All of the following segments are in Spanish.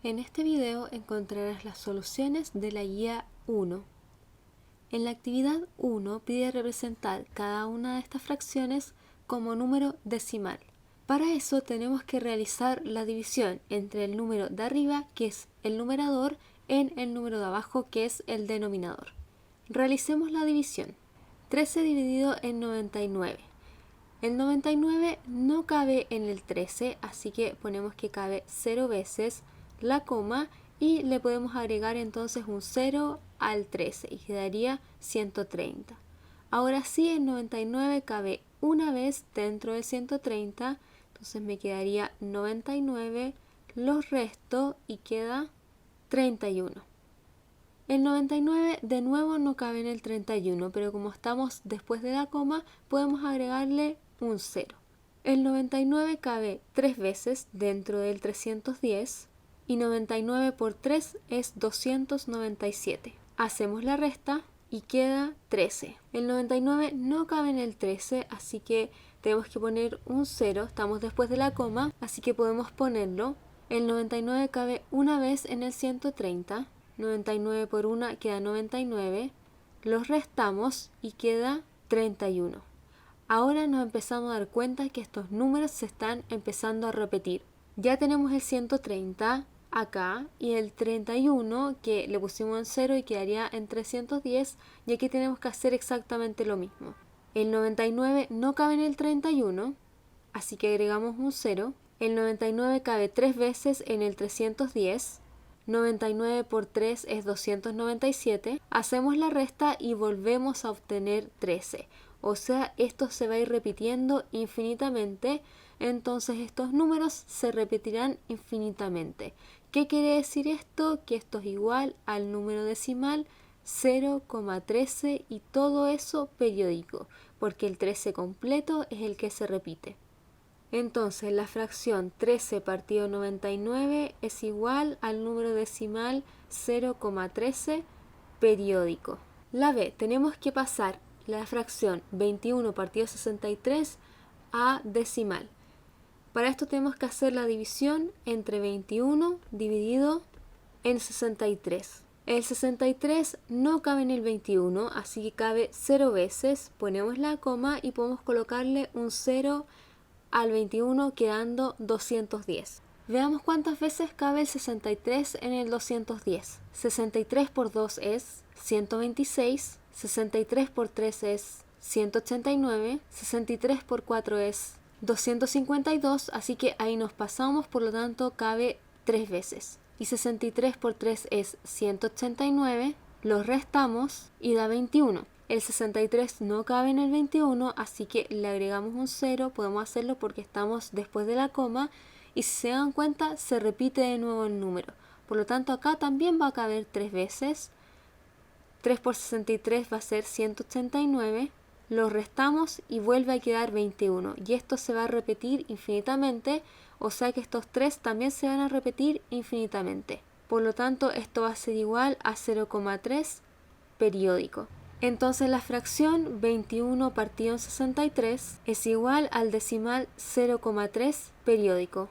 En este video encontrarás las soluciones de la guía 1. En la actividad 1 pide representar cada una de estas fracciones como número decimal. Para eso tenemos que realizar la división entre el número de arriba, que es el numerador, en el número de abajo, que es el denominador. Realicemos la división. 13 dividido en 99. El 99 no cabe en el 13, así que ponemos que cabe 0 veces la coma y le podemos agregar entonces un 0 al 13 y quedaría 130. Ahora sí, el 99 cabe una vez dentro de 130, entonces me quedaría 99, los resto y queda 31. El 99 de nuevo no cabe en el 31, pero como estamos después de la coma, podemos agregarle un 0. El 99 cabe 3 veces dentro del 310 y 99 por 3 es 297. Hacemos la resta y queda 13. El 99 no cabe en el 13, así que tenemos que poner un 0. Estamos después de la coma, así que podemos ponerlo. El 99 cabe una vez en el 130. 99 por 1 queda 99. Los restamos y queda 31. Ahora nos empezamos a dar cuenta que estos números se están empezando a repetir. Ya tenemos el 130 acá y el 31 que le pusimos en 0 y quedaría en 310, y aquí tenemos que hacer exactamente lo mismo. El 99 no cabe en el 31, así que agregamos un 0. El 99 cabe 3 veces en el 310. 99 por 3 es 297. Hacemos la resta y volvemos a obtener 13. O sea, esto se va a ir repitiendo infinitamente, entonces estos números se repetirán infinitamente. ¿Qué quiere decir esto? Que esto es igual al número decimal 0,13 y todo eso periódico, porque el 13 completo es el que se repite. Entonces la fracción 13 partido 99 es igual al número decimal 0,13 periódico. La B, tenemos que pasar la fracción 21 partido 63 a decimal. Para esto tenemos que hacer la división entre 21 dividido en 63. El 63 no cabe en el 21, así que cabe 0 veces. Ponemos la coma y podemos colocarle un 0 al 21 quedando 210. Veamos cuántas veces cabe el 63 en el 210. 63 por 2 es 126, 63 por 3 es 189, 63 por 4 es 252, así que ahí nos pasamos, por lo tanto cabe 3 veces. Y 63 por 3 es 189, los restamos y da 21. El 63 no cabe en el 21, así que le agregamos un 0, podemos hacerlo porque estamos después de la coma, y si se dan cuenta se repite de nuevo el número. Por lo tanto acá también va a caber 3 veces. 3 por 63 va a ser 189, lo restamos y vuelve a quedar 21. Y esto se va a repetir infinitamente, o sea que estos 3 también se van a repetir infinitamente. Por lo tanto esto va a ser igual a 0,3 periódico. Entonces la fracción 21 partido en 63 es igual al decimal 0,3 periódico.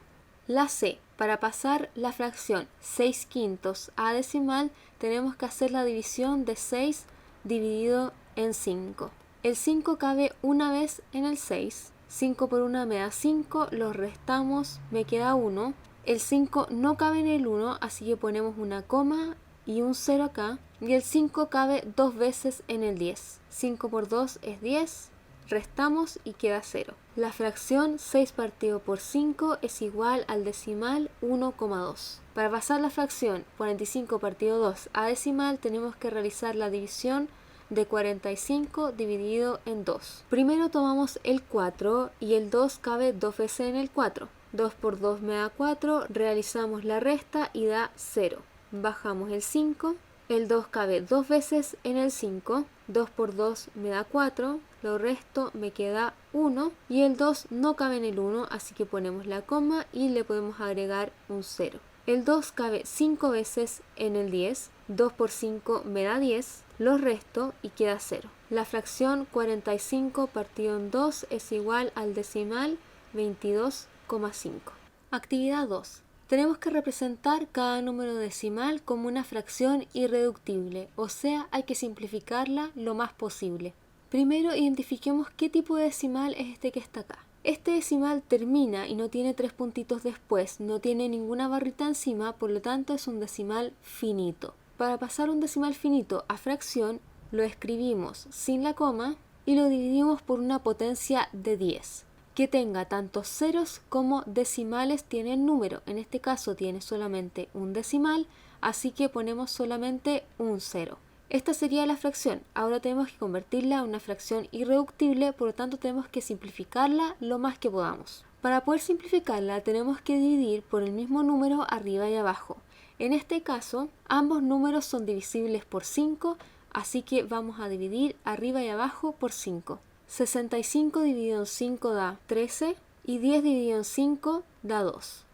La C, para pasar la fracción 6 quintos a decimal, tenemos que hacer la división de 6 dividido en 5. El 5 cabe una vez en el 6. 5 por 1 me da 5, los restamos, me queda 1. El 5 no cabe en el 1, así que ponemos una coma y un 0 acá. Y el 5 cabe 2 veces en el 10. 5 por 2 es 10, restamos y queda 0. La fracción 6 partido por 5 es igual al decimal 1,2. Para pasar la fracción 45 partido 2 a decimal tenemos que realizar la división de 45 dividido en 2. Primero tomamos el 4 y el 2 cabe 2 veces en el 4. 2 por 2 me da 4, realizamos la resta y da 0. Bajamos el 5. El 2 cabe 2 veces en el 5, 2 por 2 me da 4, lo resto me queda 1 y el 2 no cabe en el 1, así que ponemos la coma y le podemos agregar un 0. El 2 cabe 5 veces en el 10, 2 por 5 me da 10, lo resto y queda 0. La fracción 45 partido en 2 es igual al decimal 22,5. Actividad 2. Tenemos que representar cada número decimal como una fracción irreductible, o sea, hay que simplificarla lo más posible. Primero identifiquemos qué tipo de decimal es este que está acá. Este decimal termina y no tiene 3 puntitos después, no tiene ninguna barrita encima, por lo tanto es un decimal finito. Para pasar un decimal finito a fracción, lo escribimos sin la coma y lo dividimos por una potencia de 10. Que tenga tantos ceros como decimales tiene el número. En este caso tiene solamente un decimal, así que ponemos solamente un 0. Esta sería la fracción. Ahora tenemos que convertirla a una fracción irreductible, por lo tanto tenemos que simplificarla lo más que podamos. Para poder simplificarla tenemos que dividir por el mismo número arriba y abajo. En este caso, ambos números son divisibles por 5, así que vamos a dividir arriba y abajo por 5. 65 dividido en 5 da 13 y 10 dividido en 5 da 2.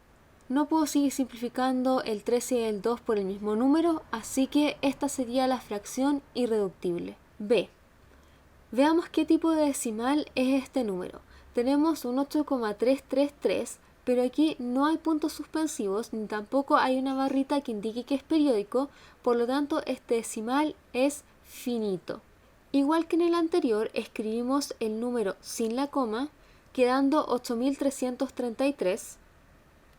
No puedo seguir simplificando el 13 y el 2 por el mismo número, así que esta sería la fracción irreductible. B. Veamos qué tipo de decimal es este número. Tenemos un 8,333, pero aquí no hay puntos suspensivos ni tampoco hay una barrita que indique que es periódico, por lo tanto este decimal es finito. Igual que en el anterior, escribimos el número sin la coma, quedando 8333,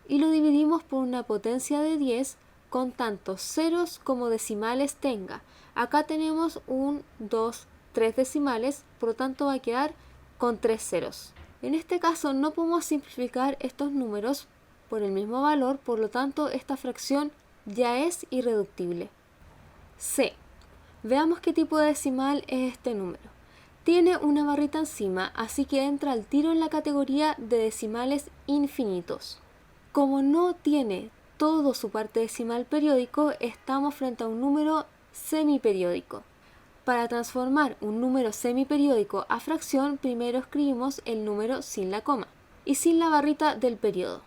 y lo dividimos por una potencia de 10 con tantos ceros como decimales tenga. Acá tenemos 1, 2, 3 decimales, por lo tanto va a quedar con 3 ceros. En este caso no podemos simplificar estos números por el mismo valor, por lo tanto esta fracción ya es irreductible. C. Veamos qué tipo de decimal es este número. Tiene una barrita encima, así que entra al tiro en la categoría de decimales infinitos. Como no tiene todo su parte decimal periódico, estamos frente a un número semiperiódico. Para transformar un número semiperiódico a fracción, primero escribimos el número sin la coma y sin la barrita del periodo.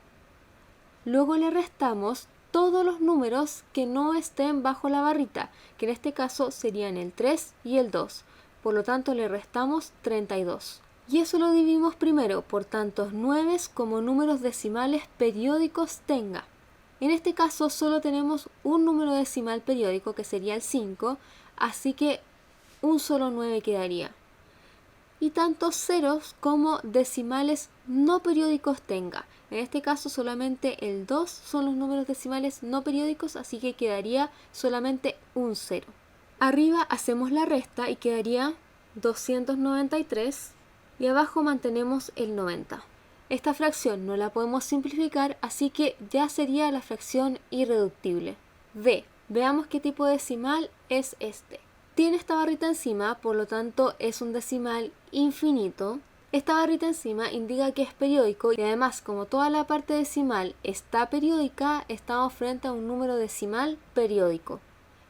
Luego le restamos todos los números que no estén bajo la barrita, que en este caso serían el 3 y el 2. Por lo tanto le restamos 32. Y eso lo dividimos primero por tantos 9 como números decimales periódicos tenga. En este caso solo tenemos un número decimal periódico que sería el 5, así que un solo 9 quedaría. Y tantos ceros como decimales no periódicos tenga. En este caso solamente el 2 son los números decimales no periódicos, así que quedaría solamente un 0. Arriba hacemos la resta y quedaría 293 y abajo mantenemos el 90. Esta fracción no la podemos simplificar, así que ya sería la fracción irreductible. D. Veamos qué tipo de decimal es este. Tiene esta barrita encima, por lo tanto es un decimal infinito. Esta barrita encima indica que es periódico y además, como toda la parte decimal está periódica, estamos frente a un número decimal periódico.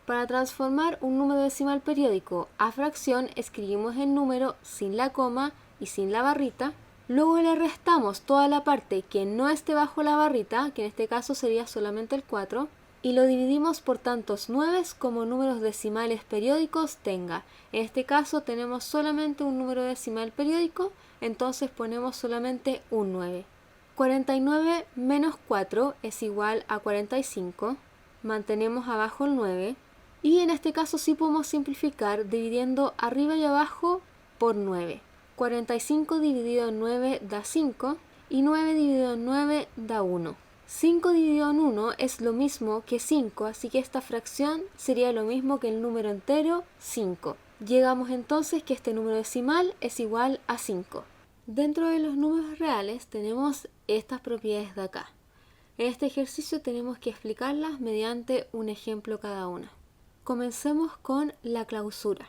Para transformar un número decimal periódico a fracción, escribimos el número sin la coma y sin la barrita. Luego le restamos toda la parte que no esté bajo la barrita, que en este caso sería solamente el 4, y lo dividimos por tantos 9 como números decimales periódicos tenga. En este caso tenemos solamente un número decimal periódico, entonces ponemos solamente un 9. 49 menos 4 es igual a 45. Mantenemos abajo el 9. Y en este caso sí podemos simplificar dividiendo arriba y abajo por 9. 45 dividido en 9 da 5 y 9 dividido en 9 da 1. 5 dividido en 1 es lo mismo que 5, así que esta fracción sería lo mismo que el número entero 5. Llegamos entonces que este número decimal es igual a 5. Dentro de los números reales tenemos estas propiedades de acá. En este ejercicio tenemos que explicarlas mediante un ejemplo cada una. Comencemos con la clausura.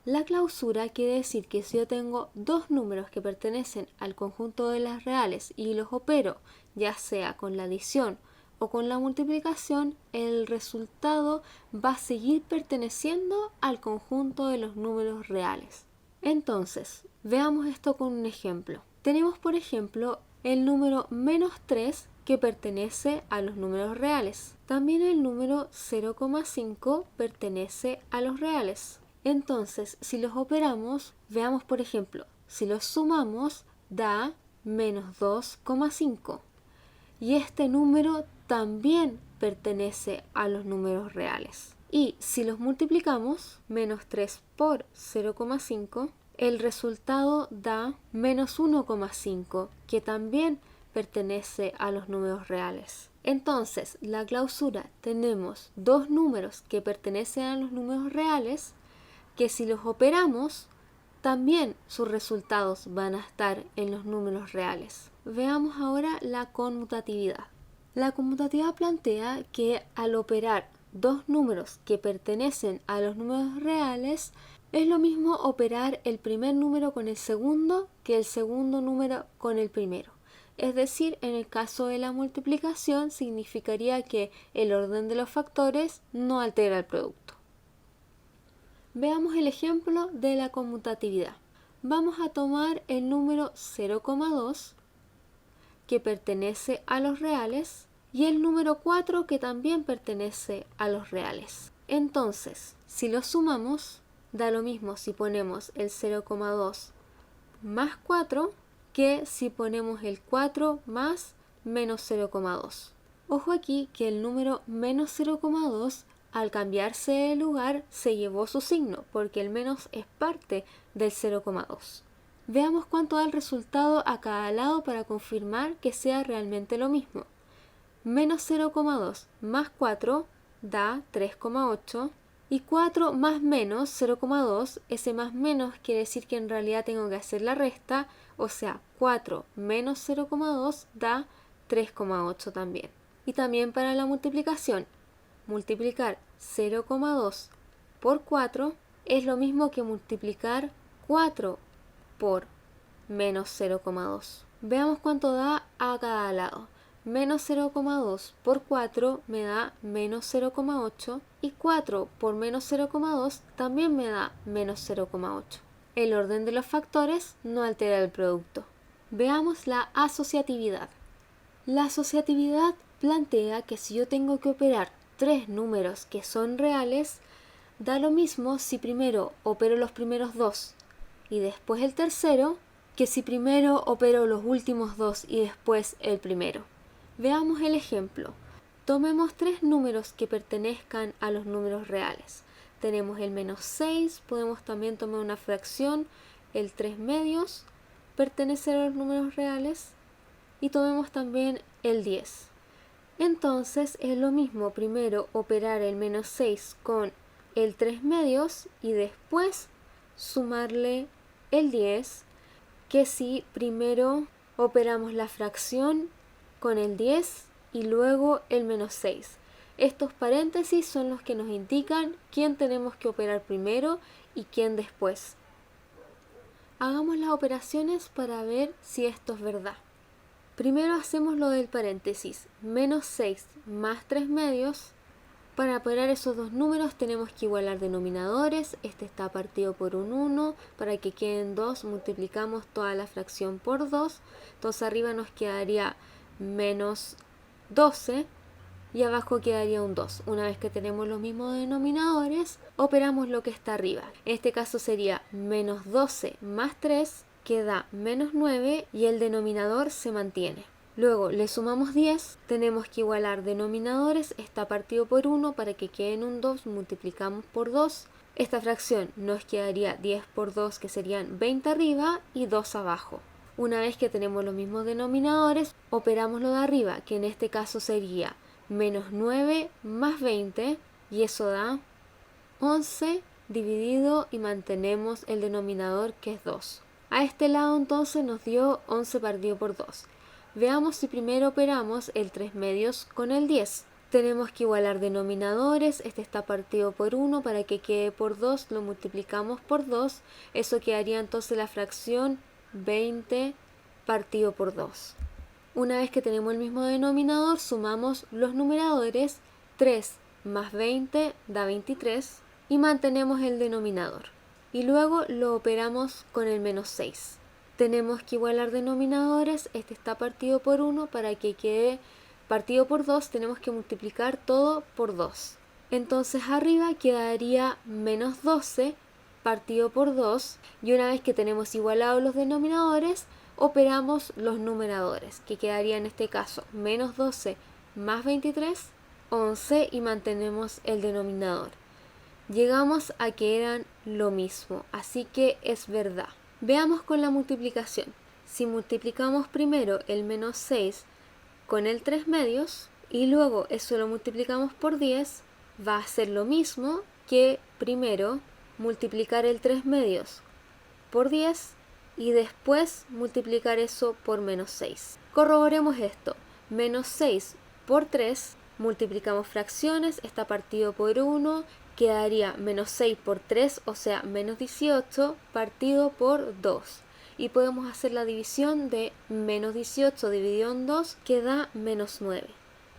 La clausura quiere decir que si yo tengo dos números que pertenecen al conjunto de las reales y los opero, ya sea con la adición o con la multiplicación, el resultado va a seguir perteneciendo al conjunto de los números reales. Entonces, veamos esto con un ejemplo. Tenemos, por ejemplo, el número menos 3 que pertenece a los números reales. También el número 0,5 pertenece a los reales. Entonces, si los operamos, veamos por ejemplo, si los sumamos, da menos 2,5. Y este número también pertenece a los números reales. Y si los multiplicamos, menos 3 por 0,5, el resultado da menos 1,5, que también pertenece a los números reales. Entonces, la clausura, tenemos dos números que pertenecen a los números reales, que si los operamos, también sus resultados van a estar en los números reales. Veamos ahora la conmutatividad. La conmutatividad plantea que al operar dos números que pertenecen a los números reales, es lo mismo operar el primer número con el segundo que el segundo número con el primero. Es decir, en el caso de la multiplicación significaría que el orden de los factores no altera el producto. Veamos el ejemplo de la conmutatividad. Vamos a tomar el número 0,2 que pertenece a los reales y el número 4 que también pertenece a los reales. Entonces, si los sumamos, da lo mismo si ponemos el 0,2 más 4 que si ponemos el 4 más menos 0,2. Ojo aquí que el número menos 0,2 al cambiarse de lugar se llevó su signo porque el menos es parte del 0,2. Veamos cuánto da el resultado a cada lado para confirmar que sea realmente lo mismo. Menos 0,2 más 4 da 3,8 y 4 más menos 0,2, ese más menos quiere decir que en realidad tengo que hacer la resta, o sea 4 menos 0,2 da 3,8 también. Y también para la multiplicación, multiplicar 0,2 por 4 es lo mismo que multiplicar 4 por menos 0,2. Veamos cuánto da a cada lado. Menos 0,2 por 4 me da menos 0,8 y 4 por menos 0,2 también me da menos 0,8. El orden de los factores no altera el producto. Veamos la asociatividad. La asociatividad plantea que si yo tengo que operar tres números que son reales, da lo mismo si primero opero los primeros dos y después el tercero, que si primero opero los últimos dos y después el primero. Veamos el ejemplo. Tomemos tres números que pertenezcan a los números reales. Tenemos el menos 6, podemos también tomar una fracción, el 3 medios, pertenece a los números reales, y tomemos también el 10. Entonces es lo mismo primero operar el menos 6 con el 3 medios y después sumarle el 10, que si primero operamos la fracción con el 10 y luego el menos 6. Estos paréntesis son los que nos indican quién tenemos que operar primero y quién después. Hagamos las operaciones para ver si esto es verdad. Primero hacemos lo del paréntesis, menos 6 más 3 medios. Para operar esos dos números tenemos que igualar denominadores, este está partido por un 1, para que queden 2 multiplicamos toda la fracción por 2, entonces arriba nos quedaría menos 12 y abajo quedaría un 2. Una vez que tenemos los mismos denominadores, operamos lo que está arriba. En este caso sería menos 12 más 3, que da menos 9 y el denominador se mantiene. Luego le sumamos 10, tenemos que igualar denominadores, está partido por 1 para que queden un 2, multiplicamos por 2. Esta fracción nos quedaría 10 por 2 que serían 20 arriba y 2 abajo. Una vez que tenemos los mismos denominadores, operamos lo de arriba, que en este caso sería menos 9 más 20 y eso da 11 dividido y mantenemos el denominador que es 2. A este lado entonces nos dio 11 partido por 2. Veamos si primero operamos el 3 medios con el 10. Tenemos que igualar denominadores, este está partido por 1 para que quede por 2, lo multiplicamos por 2, eso quedaría entonces la fracción 20 partido por 2. Una vez que tenemos el mismo denominador, sumamos los numeradores, 3 más 20 da 23 y mantenemos el denominador. Y luego lo operamos con el menos 6. Tenemos que igualar denominadores, este está partido por 1 para que quede partido por 2, tenemos que multiplicar todo por 2. Entonces arriba quedaría menos 12 partido por 2 y una vez que tenemos igualados los denominadores, operamos los numeradores, que quedaría en este caso menos 12 más 23, 11 y mantenemos el denominador. Llegamos a que eran lo mismo, así que es verdad. Veamos con la multiplicación. Si multiplicamos primero el menos 6 con el 3 medios y luego eso lo multiplicamos por 10, va a ser lo mismo que primero multiplicar el 3 medios por 10 y después multiplicar eso por menos 6. Corroboremos esto. Menos 6 por 3, multiplicamos fracciones, está partido por 1, quedaría menos 6 por 3, o sea, menos 18 partido por 2. Y podemos hacer la división de menos 18 dividido en 2, que da menos 9.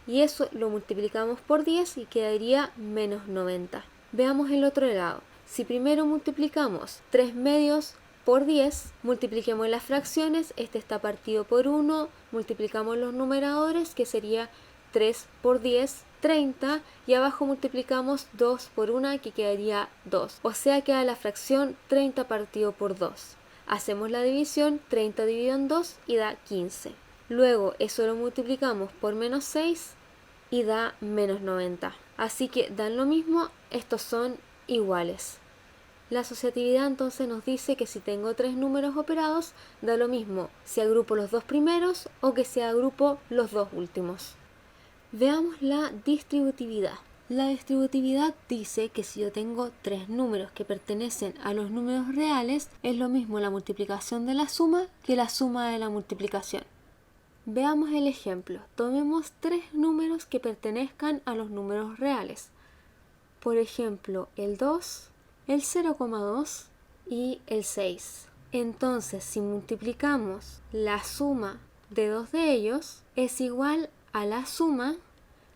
Y eso lo multiplicamos por 10 y quedaría menos 90. Veamos el otro lado. Si primero multiplicamos 3 medios por 10, multipliquemos las fracciones, este está partido por 1, multiplicamos los numeradores, que sería 3 por 10, 30, y abajo multiplicamos 2 por 1, que quedaría 2. O sea, queda la fracción 30 partido por 2. Hacemos la división, 30 dividido en 2 y da 15. Luego eso lo multiplicamos por menos 6 y da menos 90. Así que dan lo mismo, estos son iguales. La asociatividad entonces nos dice que si tengo tres números operados, da lo mismo si agrupo los dos primeros o que si agrupo los dos últimos. Veamos la distributividad. La distributividad dice que si yo tengo tres números que pertenecen a los números reales, es lo mismo la multiplicación de la suma que la suma de la multiplicación. Veamos el ejemplo. Tomemos tres números que pertenezcan a los números reales. Por ejemplo, el 2, el 0,2 y el 6. Entonces, si multiplicamos la suma de dos de ellos, es igual a la suma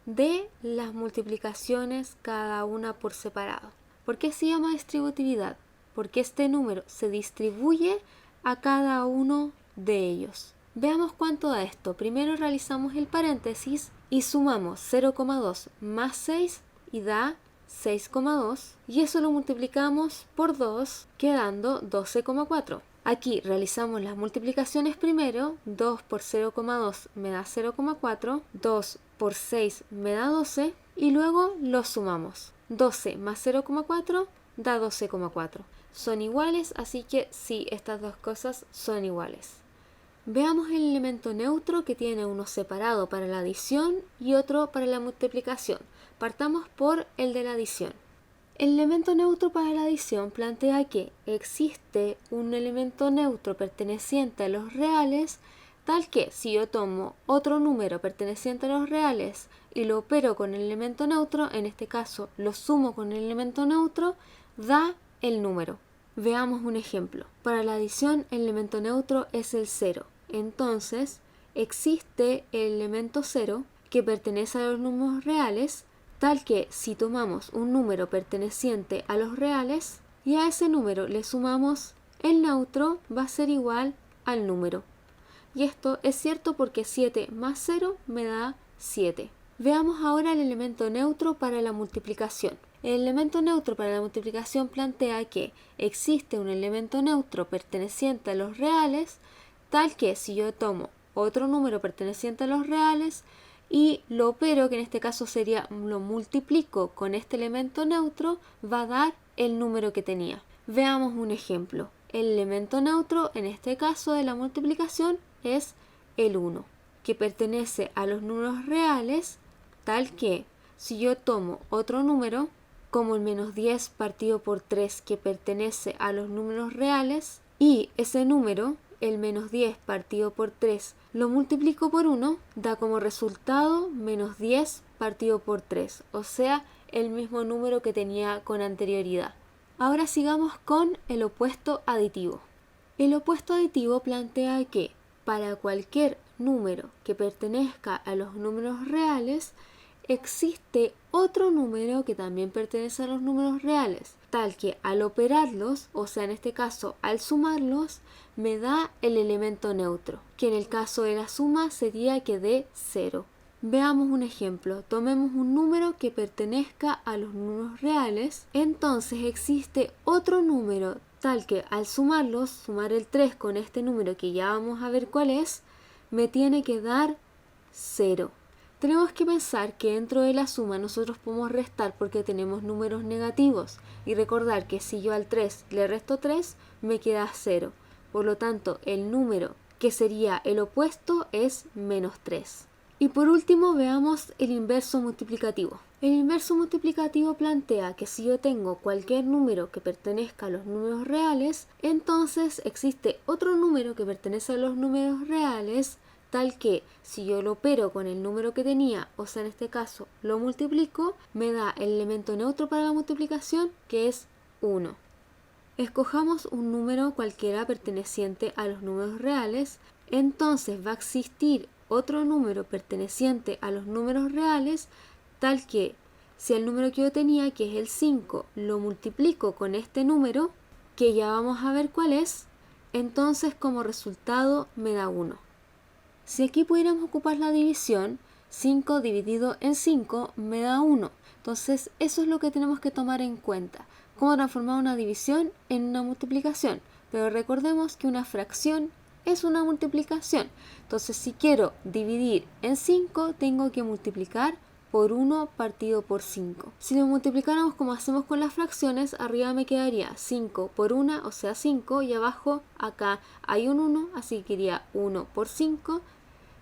de las multiplicaciones cada una por separado. ¿Por qué se llama distributividad? Porque este número se distribuye a cada uno de ellos. Veamos cuánto da esto. Primero realizamos el paréntesis y sumamos 0,2 más 6 y da 6,2 y eso lo multiplicamos por 2 quedando 12,4. Aquí realizamos las multiplicaciones primero. 2 por 0,2 me da 0,4, 2 por 6 me da 12 y luego los sumamos. 12 más 0,4 da 12,4. Son iguales, así que sí, estas dos cosas son iguales. Veamos el elemento neutro que tiene uno separado para la adición y otro para la multiplicación. Partamos por el de la adición. El elemento neutro para la adición plantea que existe un elemento neutro perteneciente a los reales, tal que si yo tomo otro número perteneciente a los reales y lo opero con el elemento neutro, en este caso lo sumo con el elemento neutro, da el número. Veamos un ejemplo. Para la adición el elemento neutro es el 0. Entonces, existe el elemento 0 que pertenece a los números reales, tal que si tomamos un número perteneciente a los reales y a ese número le sumamos el neutro, va a ser igual al número. Y esto es cierto porque 7 más 0 me da 7. Veamos ahora el elemento neutro para la multiplicación. El elemento neutro para la multiplicación plantea que existe un elemento neutro perteneciente a los reales, tal que si yo tomo otro número perteneciente a los reales y lo opero, que en este caso sería lo multiplico con este elemento neutro, va a dar el número que tenía. Veamos un ejemplo. El elemento neutro en este caso de la multiplicación es el 1, que pertenece a los números reales, tal que si yo tomo otro número como el menos 10 partido por 3 que pertenece a los números reales y ese número, el menos 10 partido por 3, lo multiplico por 1, da como resultado menos 10 partido por 3, o sea, el mismo número que tenía con anterioridad. Ahora sigamos con el opuesto aditivo. El opuesto aditivo plantea que para cualquier número que pertenezca a los números reales, existe otro número que también pertenece a los números reales, tal que al operarlos, o sea en este caso al sumarlos, me da el elemento neutro, que en el caso de la suma sería que dé 0. Veamos un ejemplo. Tomemos un número que pertenezca a los números reales, entonces existe otro número tal que al sumarlos, sumar el 3 con este número que ya vamos a ver cuál es, me tiene que dar 0. Tenemos que pensar que dentro de la suma nosotros podemos restar porque tenemos números negativos y recordar que si yo al 3 le resto 3 me queda 0. Por lo tanto, el número que sería el opuesto es menos 3. Y por último veamos el inverso multiplicativo. El inverso multiplicativo plantea que si yo tengo cualquier número que pertenezca a los números reales, entonces existe otro número que pertenece a los números reales, tal que si yo lo opero con el número que tenía, o sea en este caso lo multiplico, me da el elemento neutro para la multiplicación que es 1. Escojamos un número cualquiera perteneciente a los números reales, entonces va a existir otro número perteneciente a los números reales, tal que si el número que yo tenía, que es el 5, lo multiplico con este número, que ya vamos a ver cuál es, entonces como resultado me da 1. Si aquí pudiéramos ocupar la división, 5 dividido en 5 me da 1. Entonces eso es lo que tenemos que tomar en cuenta. Cómo transformar una división en una multiplicación. Pero recordemos que una fracción es una multiplicación. Entonces si quiero dividir en 5, tengo que multiplicar por 1 partido por 5. Si lo multiplicáramos como hacemos con las fracciones, arriba me quedaría 5 por 1, o sea 5, y abajo acá hay un 1, así que quedaría 1 por 5,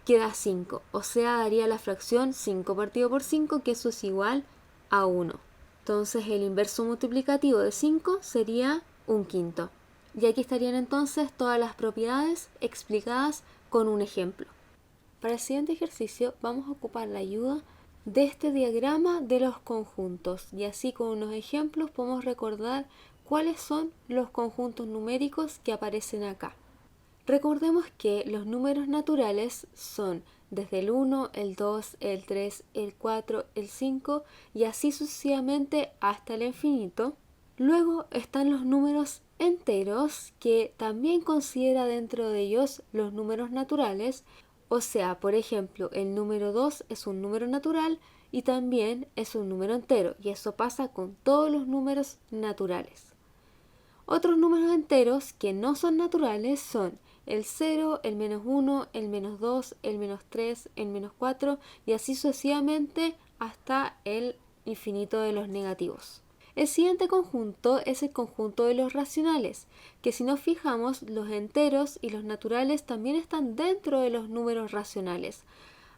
queda 5, o sea daría la fracción 5 partido por 5, que eso es igual a 1. Entonces el inverso multiplicativo de 5 sería 1/5. Y aquí estarían entonces todas las propiedades explicadas con un ejemplo. Para el siguiente ejercicio vamos a ocupar la ayuda de este diagrama de los conjuntos y así con unos ejemplos podemos recordar cuáles son los conjuntos numéricos que aparecen acá. Recordemos que los números naturales son desde el 1, el 2, el 3, el 4, el 5 y así sucesivamente hasta el infinito. Luego están los números enteros que también considera dentro de ellos los números naturales. O sea, por ejemplo, el número 2 es un número natural y también es un número entero y eso pasa con todos los números naturales. Otros números enteros que no son naturales son el 0, el -1, el -2, el -3, el -4 y así sucesivamente hasta el infinito de los negativos. El siguiente conjunto es el conjunto de los racionales, que si nos fijamos, los enteros y los naturales también están dentro de los números racionales.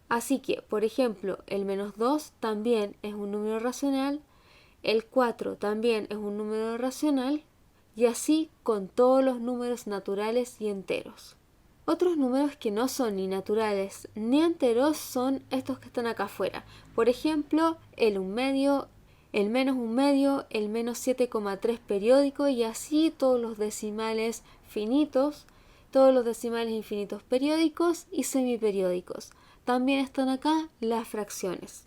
Así que, por ejemplo, el -2 también es un número racional, el 4 también es un número racional, y así con todos los números naturales y enteros. Otros números que no son ni naturales ni enteros son estos que están acá afuera. Por ejemplo, el 1/2, el -1/2, el -7,3 periódico y así todos los decimales finitos, todos los decimales infinitos periódicos y semiperiódicos. También están acá las fracciones.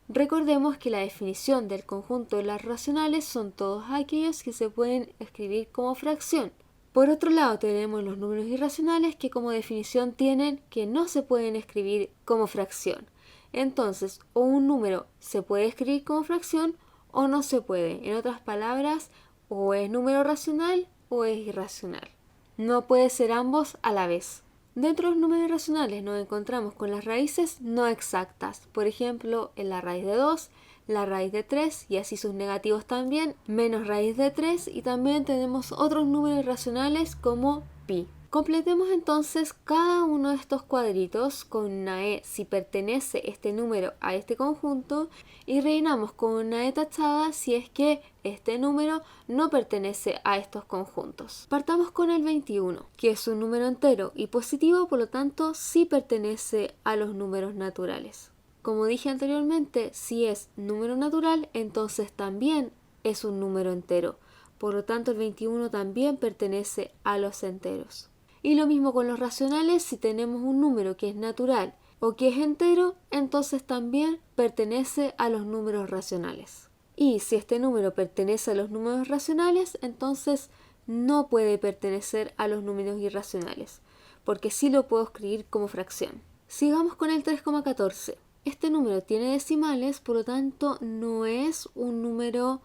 Recordemos que la definición del conjunto de las racionales son todos aquellos que se pueden escribir como fracción. Por otro lado tenemos los números irracionales que como definición tienen que no se pueden escribir como fracción. Entonces, o un número se puede escribir como fracción o no se puede. En otras palabras, o es número racional o es irracional. No puede ser ambos a la vez. Dentro de los números irracionales nos encontramos con las raíces no exactas, por ejemplo, en la raíz de 2, la raíz de 3 y así sus negativos también, menos raíz de 3 y también tenemos otros números irracionales como pi. Completemos entonces cada uno de estos cuadritos con una E si pertenece este número a este conjunto y rellenamos con una E tachada si es que este número no pertenece a estos conjuntos. Partamos con el 21, que es un número entero y positivo, por lo tanto sí pertenece a los números naturales. Como dije anteriormente, si es número natural, entonces también es un número entero. Por lo tanto, el 21 también pertenece a los enteros. Y lo mismo con los racionales, si tenemos un número que es natural o que es entero, entonces también pertenece a los números racionales. Y si este número pertenece a los números racionales, entonces no puede pertenecer a los números irracionales, porque sí lo puedo escribir como fracción. Sigamos con el 3,14. Este número tiene decimales, por lo tanto no es un número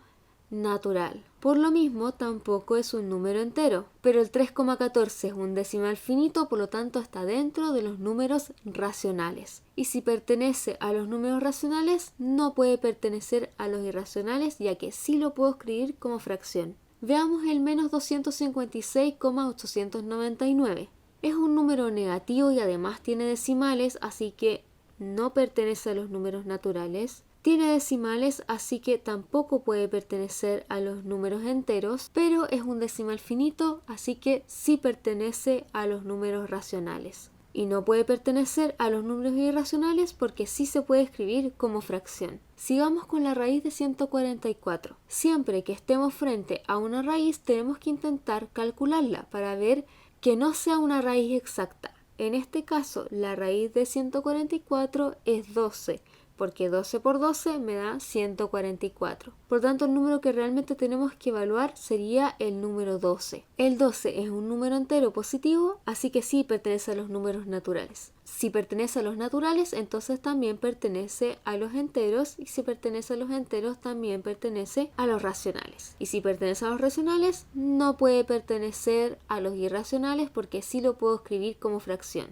natural. Por lo mismo, tampoco es un número entero, pero el 3,14 es un decimal finito, por lo tanto está dentro de los números racionales. Y si pertenece a los números racionales, no puede pertenecer a los irracionales, ya que sí lo puedo escribir como fracción. Veamos el menos 256,899. Es un número negativo y además tiene decimales, así que no pertenece a los números naturales. Tiene decimales, así que tampoco puede pertenecer a los números enteros, pero es un decimal finito, así que sí pertenece a los números racionales. Y no puede pertenecer a los números irracionales porque sí se puede escribir como fracción. Sigamos con la raíz de 144. Siempre que estemos frente a una raíz tenemos que intentar calcularla para ver que no sea una raíz exacta. En este caso, la raíz de 144 es 12. Porque 12 por 12 me da 144. Por tanto, el número que realmente tenemos que evaluar sería el número 12. El 12 es un número entero positivo, así que sí pertenece a los números naturales. Si pertenece a los naturales, entonces también pertenece a los enteros, y si pertenece a los enteros, también pertenece a los racionales. Y si pertenece a los racionales, no puede pertenecer a los irracionales porque sí lo puedo escribir como fracción.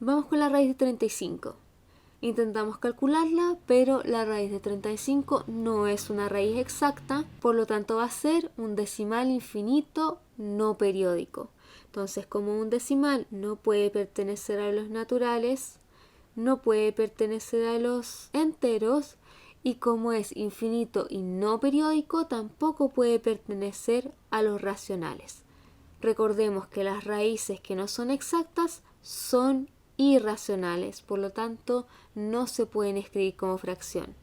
Vamos con la raíz de 35. Intentamos calcularla, pero la raíz de 35 no es una raíz exacta, por lo tanto va a ser un decimal infinito no periódico. Entonces, como un decimal no puede pertenecer a los naturales, no puede pertenecer a los enteros, y como es infinito y no periódico, tampoco puede pertenecer a los racionales. Recordemos que las raíces que no son exactas son irracionales, por lo tanto no se pueden escribir como fracción.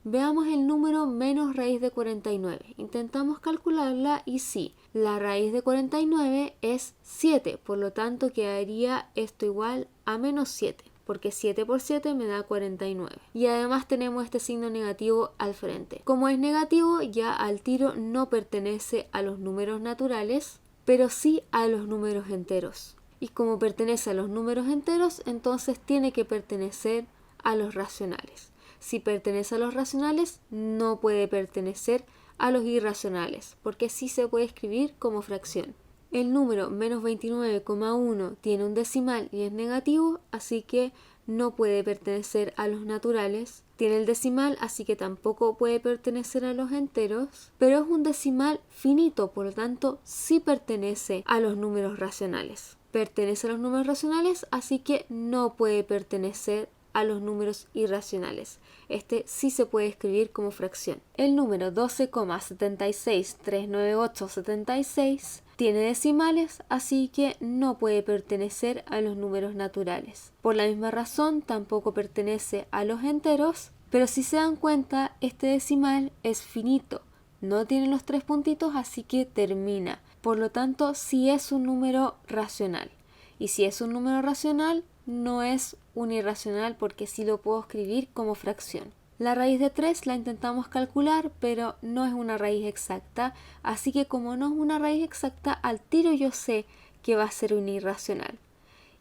Veamos el número menos raíz de 49. Intentamos calcularla y sí, la raíz de 49 es 7, por lo tanto quedaría esto igual a menos 7, porque 7 por 7 me da 49. Y además tenemos este signo negativo al frente. Como es negativo, ya al tiro no pertenece a los números naturales, pero sí a los números enteros. Y como pertenece a los números enteros, entonces tiene que pertenecer a los racionales. Si pertenece a los racionales, no puede pertenecer a los irracionales, porque sí se puede escribir como fracción. El número menos 29,1 tiene un decimal y es negativo, así que no puede pertenecer a los naturales. Tiene el decimal, así que tampoco puede pertenecer a los enteros, pero es un decimal finito, por lo tanto sí pertenece a los números racionales. Pertenece a los números racionales, así que no puede pertenecer a los números irracionales. Este sí se puede escribir como fracción. El número 12,7639876 tiene decimales, así que no puede pertenecer a los números naturales. Por la misma razón, tampoco pertenece a los enteros, pero si se dan cuenta, este decimal es finito. No tiene los 3 puntitos, así que termina. Por lo tanto, sí es un número racional. Y si es un número racional, no es un irracional porque sí lo puedo escribir como fracción. La raíz de 3 la intentamos calcular, pero no es una raíz exacta. Así que como no es una raíz exacta, al tiro yo sé que va a ser un irracional.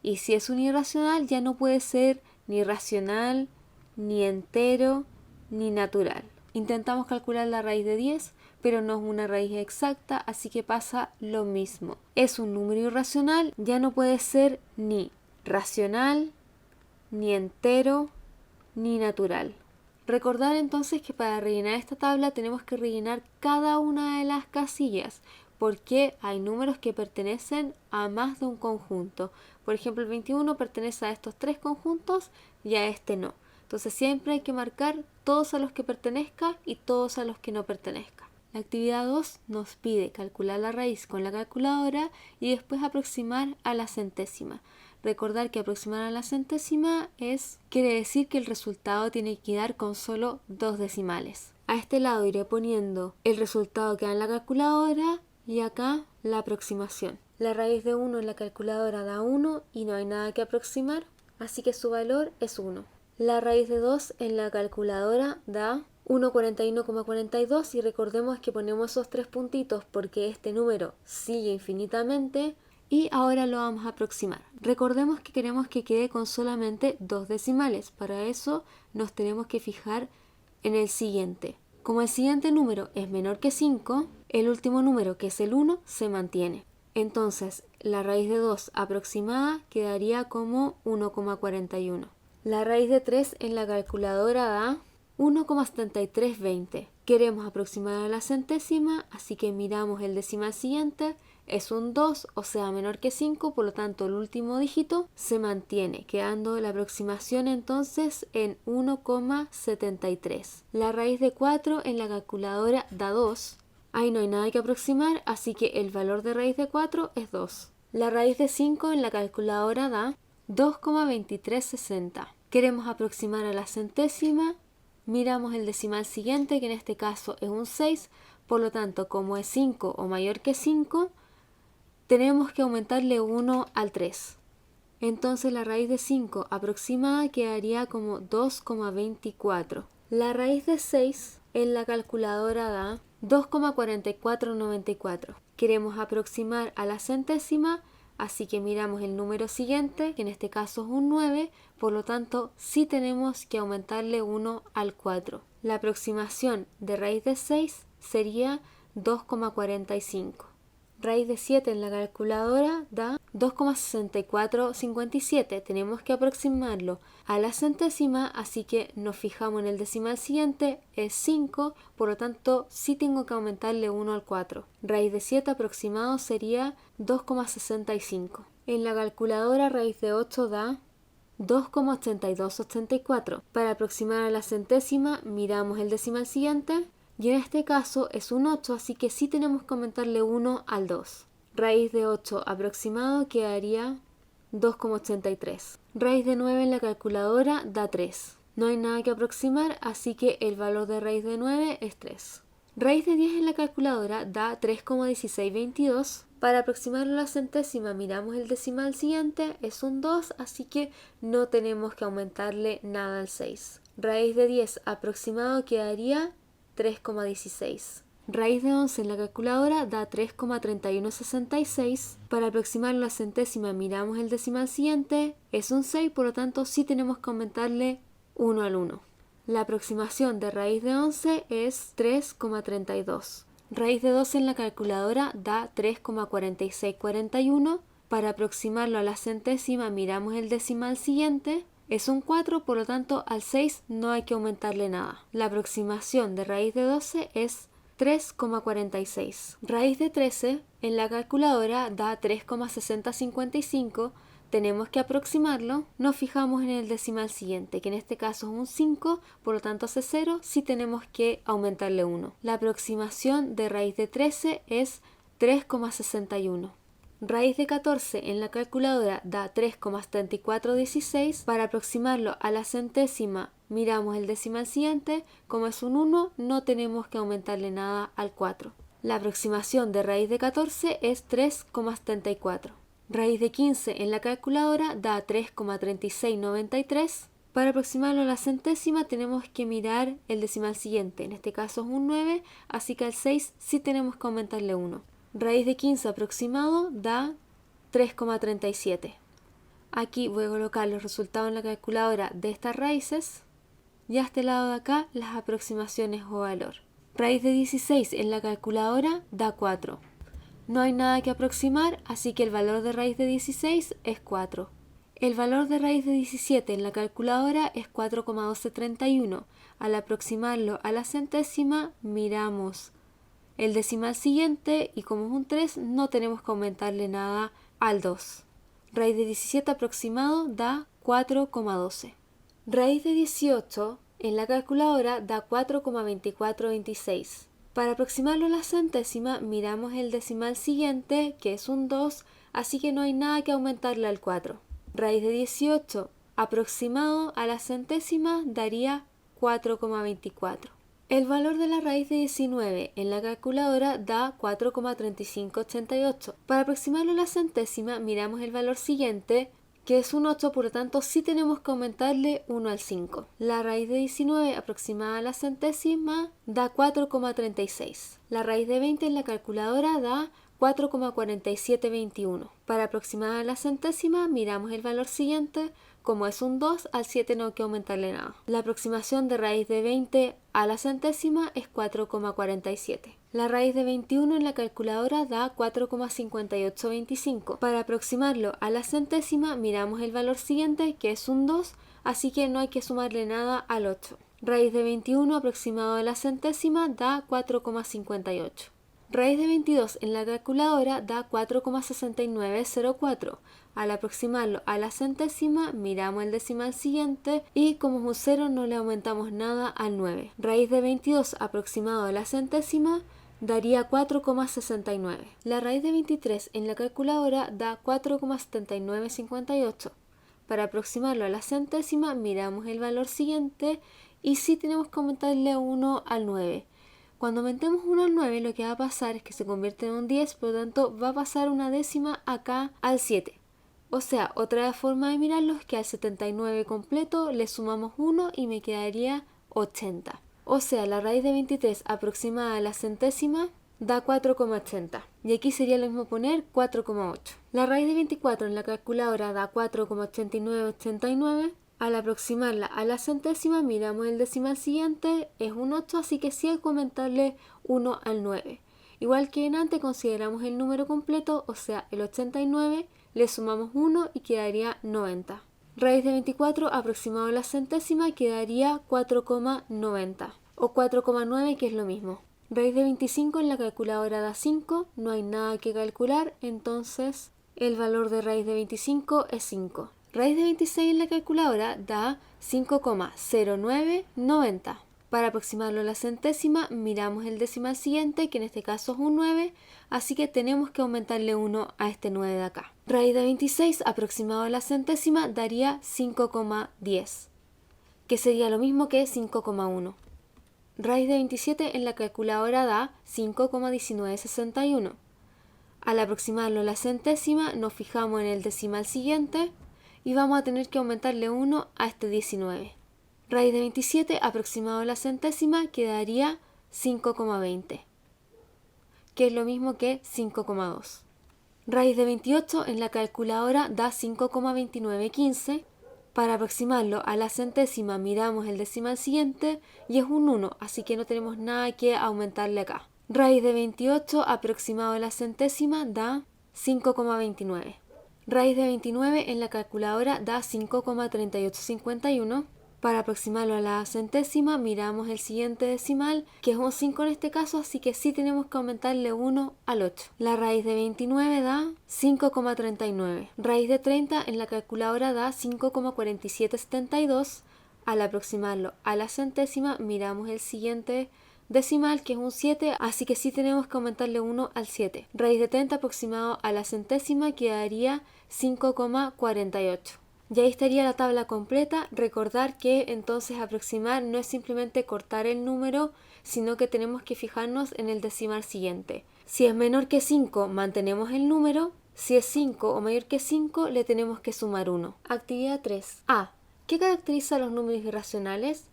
Y si es un irracional, ya no puede ser ni racional, ni entero, ni natural. Intentamos calcular la raíz de 10, pero no es una raíz exacta, así que pasa lo mismo. Es un número irracional, ya no puede ser ni racional, ni entero, ni natural. Recordar entonces que para rellenar esta tabla tenemos que rellenar cada una de las casillas, porque hay números que pertenecen a más de un conjunto. Por ejemplo, el 21 pertenece a estos 3 conjuntos y a este no. Entonces siempre hay que marcar todos a los que pertenezca y todos a los que no pertenezca. La actividad 2 nos pide calcular la raíz con la calculadora y después aproximar a la centésima. Recordar que aproximar a la centésima quiere decir que el resultado tiene que dar con solo 2 decimales. A este lado iré poniendo el resultado que da en la calculadora y acá la aproximación. La raíz de 1 en la calculadora da 1 y no hay nada que aproximar, así que su valor es 1. La raíz de 2 en la calculadora da 1,41,42 y recordemos que ponemos esos 3 puntitos porque este número sigue infinitamente y ahora lo vamos a aproximar. Recordemos que queremos que quede con solamente 2 decimales. Para eso nos tenemos que fijar en el siguiente. Como el siguiente número es menor que 5, el último número, que es el 1, se mantiene. Entonces, la raíz de 2 aproximada quedaría como 1,41. La raíz de 3 en la calculadora da 1,7320. Queremos aproximar a la centésima, así que miramos el decimal siguiente. Es un 2, o sea, menor que 5, por lo tanto el último dígito se mantiene, quedando la aproximación entonces en 1,73. La raíz de 4 en la calculadora da 2. Ahí no hay nada que aproximar, así que el valor de raíz de 4 es 2. La raíz de 5 en la calculadora da 2,2360. Queremos aproximar a la centésima, miramos el decimal siguiente, que en este caso es un 6, por lo tanto, como es 5 o mayor que 5, tenemos que aumentarle 1 al 3. Entonces la raíz de 5 aproximada quedaría como 2,24. La raíz de 6 en la calculadora da 2,4494. Queremos aproximar a la centésima, así que miramos el número siguiente, que en este caso es un 9, por lo tanto sí tenemos que aumentarle 1 al 4. La aproximación de raíz de 6 sería 2,45. Raíz de 7 en la calculadora da 2,6457. Tenemos que aproximarlo a la centésima, así que nos fijamos en el decimal siguiente, es 5, por lo tanto sí tengo que aumentarle 1 al 4. Raíz de 7 aproximado sería 2,65. En la calculadora raíz de 8 da 2,8284. Para aproximar a la centésima miramos el decimal siguiente, y en este caso es un 8, así que sí tenemos que aumentarle 1 al 2. Raíz de 8 aproximado quedaría 2,83. Raíz de 9 en la calculadora da 3. No hay nada que aproximar, así que el valor de raíz de 9 es 3. Raíz de 10 en la calculadora da 3,1622. Para aproximarlo a la centésima miramos el decimal siguiente, es un 2, así que no tenemos que aumentarle nada al 6. Raíz de 10 aproximado quedaría 3,16. Raíz de 11 en la calculadora da 3,3166. Para aproximarlo a la centésima miramos el decimal siguiente, es un 6, por lo tanto sí tenemos que aumentarle 1 al 1. La aproximación de raíz de 11 es 3,32. Raíz de 12 en la calculadora da 3,4641. Para aproximarlo a la centésima miramos el decimal siguiente, es un 4, por lo tanto al 6 no hay que aumentarle nada. La aproximación de raíz de 12 es 3,46. Raíz de 13 en la calculadora da 3,6055. Tenemos que aproximarlo, nos fijamos en el decimal siguiente, que en este caso es un 5, por lo tanto hace 0, sí tenemos que aumentarle 1. La aproximación de raíz de 13 es 3,61. Raíz de 14 en la calculadora da 3,7416. Para aproximarlo a la centésima miramos el decimal siguiente, como es un 1 no tenemos que aumentarle nada al 4. La aproximación de raíz de 14 es 3,74. Raíz de 15 en la calculadora da 3,3693. Para aproximarlo a la centésima tenemos que mirar el decimal siguiente, en este caso es un 9, así que al 6 sí tenemos que aumentarle 1. Raíz de 15 aproximado da 3,37. Aquí voy a colocar los resultados en la calculadora de estas raíces y a este lado de acá las aproximaciones o valor. Raíz de 16 en la calculadora da 4. No hay nada que aproximar, así que el valor de raíz de 16 es 4. El valor de raíz de 17 en la calculadora es 4,1231. Al aproximarlo a la centésima miramos el decimal siguiente y como es un 3 no tenemos que aumentarle nada al 2. Raíz de 17 aproximado da 4,12. Raíz de 18 en la calculadora da 4,2426. Para aproximarlo a la centésima miramos el decimal siguiente, que es un 2, así que no hay nada que aumentarle al 4. Raíz de 18 aproximado a la centésima daría 4,24. El valor de la raíz de 19 en la calculadora da 4,3588. Para aproximarlo a la centésima miramos el valor siguiente, que es un 8, por lo tanto sí tenemos que aumentarle 1 al 5. La raíz de 19 aproximada a la centésima da 4,36. La raíz de 20 en la calculadora da 4,4721. Para aproximar a la centésima miramos el valor siguiente, como es un 2, al 7 no hay que aumentarle nada. La aproximación de raíz de 20 a la centésima es 4,47. La raíz de 21 en la calculadora da 4,5825. Para aproximarlo a la centésima miramos el valor siguiente, que es un 2, así que no hay que sumarle nada al 8. Raíz de 21 aproximado a la centésima da 4,58. Raíz de 22 en la calculadora da 4,6904. Al aproximarlo a la centésima, miramos el decimal siguiente y como es un 0 no le aumentamos nada al 9. Raíz de 22 aproximado a la centésima daría 4,69. La raíz de 23 en la calculadora da 4,7958. Para aproximarlo a la centésima, miramos el valor siguiente y sí tenemos que aumentarle 1 al 9. Cuando aumentemos 1 al 9, lo que va a pasar es que se convierte en un 10, por lo tanto va a pasar una décima acá al 7. O sea, otra forma de mirarlo es que al 79 completo le sumamos 1 y me quedaría 80. O sea, la raíz de 23 aproximada a la centésima da 4,80. Y aquí sería lo mismo poner 4,8. La raíz de 24 en la calculadora da 4,8989. Al aproximarla a la centésima, miramos el decimal siguiente, es un 8, así que sí hay que aumentarle 1 al 9. Igual que en antes, consideramos el número completo, o sea, el 89, le sumamos 1 y quedaría 90. Raíz de 24 aproximado a la centésima quedaría 4,90 o 4,9, que es lo mismo. Raíz de 25 en la calculadora da 5, no hay nada que calcular, entonces el valor de raíz de 25 es 5. Raíz de 26 en la calculadora da 5,0990. Para aproximarlo a la centésima, miramos el decimal siguiente, que en este caso es un 9, así que tenemos que aumentarle 1 a este 9 de acá. Raíz de 26 aproximado a la centésima daría 5,10, que sería lo mismo que 5,1. Raíz de 27 en la calculadora da 5,1961. Al aproximarlo a la centésima, nos fijamos en el decimal siguiente y vamos a tener que aumentarle 1 a este 19. Raíz de 27 aproximado a la centésima quedaría 5,20, que es lo mismo que 5,2. Raíz de 28 en la calculadora da 5,2915. Para aproximarlo a la centésima miramos el decimal siguiente y es un 1, así que no tenemos nada que aumentarle acá. Raíz de 28 aproximado a la centésima da 5,29. Raíz de 29 en la calculadora da 5,3851. Para aproximarlo a la centésima miramos el siguiente decimal, que es un 5 en este caso, así que sí tenemos que aumentarle 1 al 8. La raíz de 29 da 5,39. Raíz de 30 en la calculadora da 5,4772. Al aproximarlo a la centésima miramos el siguiente decimal, que es un 7, así que sí tenemos que aumentarle 1 al 7. Raíz de 30 aproximado a la centésima quedaría 5,48. Y ahí estaría la tabla completa. Recordar que entonces aproximar no es simplemente cortar el número, sino que tenemos que fijarnos en el decimal siguiente. Si es menor que 5, mantenemos el número. Si es 5 o mayor que 5, le tenemos que sumar 1. Actividad 3. A. ¿Qué caracteriza a los números irracionales?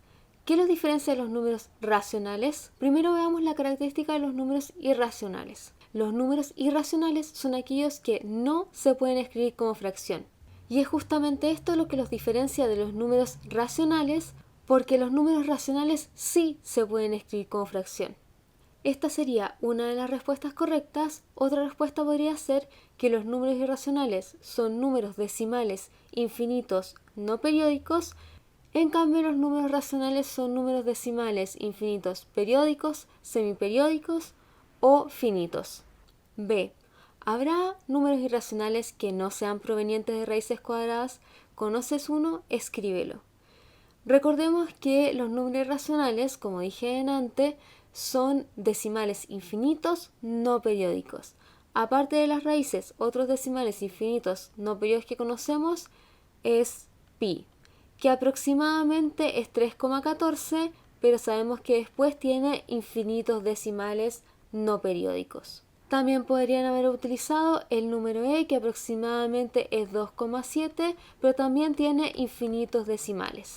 ¿Qué los diferencia de los números racionales? Primero veamos la característica de los números irracionales. Los números irracionales son aquellos que no se pueden escribir como fracción. Y es justamente esto lo que los diferencia de los números racionales, porque los números racionales sí se pueden escribir como fracción. Esta sería una de las respuestas correctas. Otra respuesta podría ser que los números irracionales son números decimales infinitos no periódicos. En cambio, los números racionales son números decimales infinitos periódicos, semiperiódicos o finitos. B. ¿Habrá números irracionales que no sean provenientes de raíces cuadradas? ¿Conoces uno? Escríbelo. Recordemos que los números irracionales, como dije antes, son decimales infinitos no periódicos. Aparte de las raíces, otros decimales infinitos no periódicos que conocemos es pi, que aproximadamente es 3,14, pero sabemos que después tiene infinitos decimales no periódicos. También podrían haber utilizado el número e, que aproximadamente es 2,7, pero también tiene infinitos decimales.